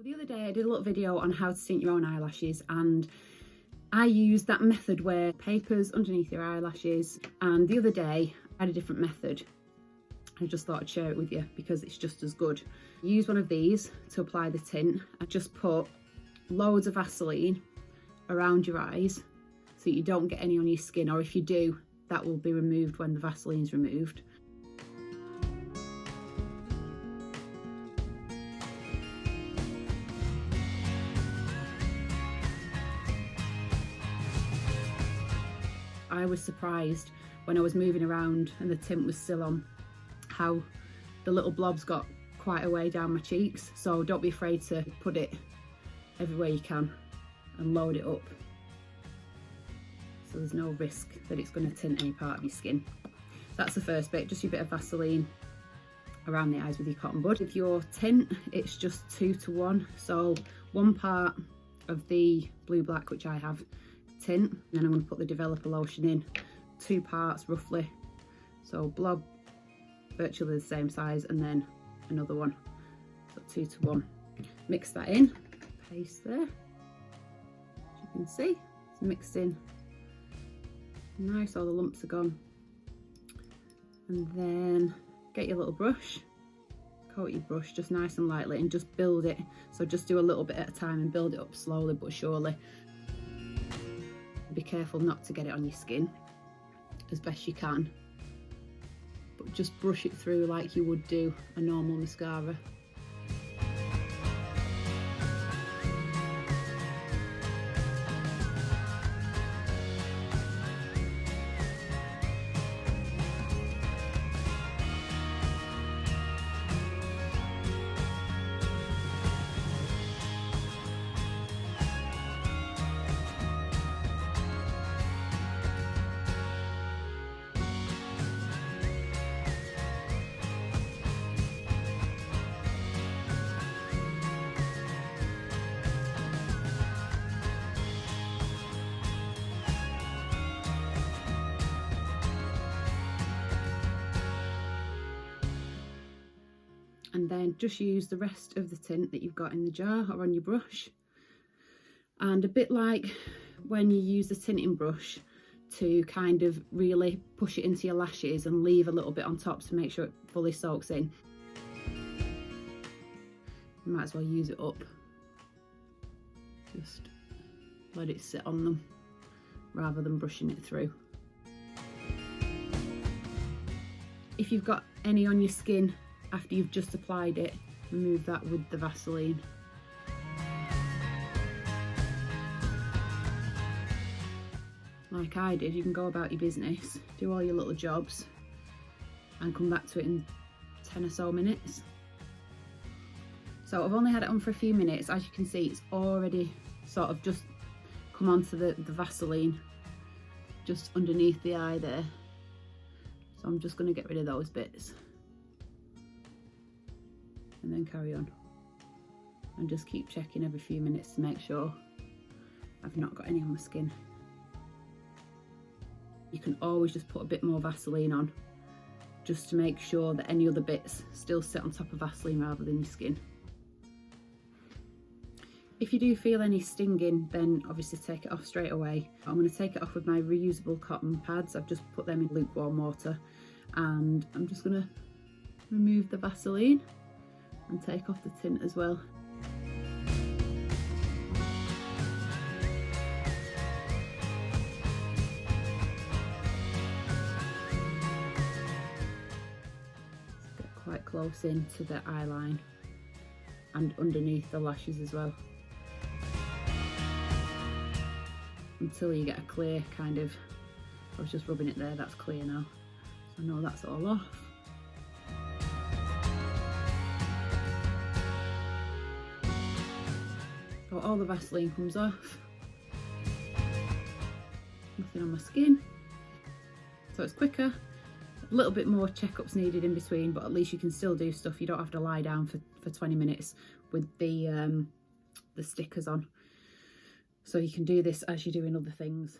The other day I did a little video on how to tint your own eyelashes, and I used that method where paper's underneath your eyelashes, and the other day I had a different method. I just thought I'd share it with you because it's just as good. Use one of these to apply the tint. I just put loads of Vaseline around your eyes so you don't get any on your skin, or if you do, that will be removed when the Vaseline's removed. I was surprised when I was moving around and the tint was still on, how the little blobs got quite a way down my cheeks. So don't be afraid to put it everywhere you can and load it up, so there's no risk that it's going to tint any part of your skin. That's the first bit, just your bit of Vaseline around the eyes with your cotton bud. With your tint, it's just 2 to 1, so 1 part of the blue black, which I have, tint, and then I'm going to put the developer lotion in, 2 parts roughly, so blob virtually the same size, and then another one, so 2 to 1. Mix that in, paste there, as you can see it's mixed in nice, all the lumps are gone. And then get your little brush, coat your brush just nice and lightly, and just build it, so just do a little bit at a time and build it up slowly but surely. Be careful not to get it on your skin as best you can, but just brush it through like you would do a normal mascara. And then just use the rest of the tint that you've got in the jar or on your brush, and a bit like when you use the tinting brush to kind of really push it into your lashes and leave a little bit on top to make sure it fully soaks in. You might as well use it up, just let it sit on them rather than brushing it through. If you've got any on your skin after you've just applied it, remove that with the Vaseline. Like I did, you can go about your business, do all your little jobs, and come back to it in 10 or so minutes. So I've only had it on for a few minutes. As you can see, it's already sort of just come onto the Vaseline just underneath the eye there. So I'm just going to get rid of those bits and then carry on, and just keep checking every few minutes to make sure I've not got any on my skin. You can always just put a bit more Vaseline on just to make sure that any other bits still sit on top of Vaseline rather than your skin. If you do feel any stinging, then obviously take it off straight away. I'm going to take it off with my reusable cotton pads. I've just put them in lukewarm water, and I'm just going to remove the Vaseline and take off the tint as well. Let's get quite close into the eye line and underneath the lashes as well, until you get a clear kind of, I was just rubbing it there, that's clear now, so I know that's all off. So all the Vaseline comes off, nothing on my skin, so it's quicker. A little bit more checkups needed in between, but at least you can still do stuff. You don't have to lie down for 20 minutes with the stickers on, so you can do this as you're doing other things.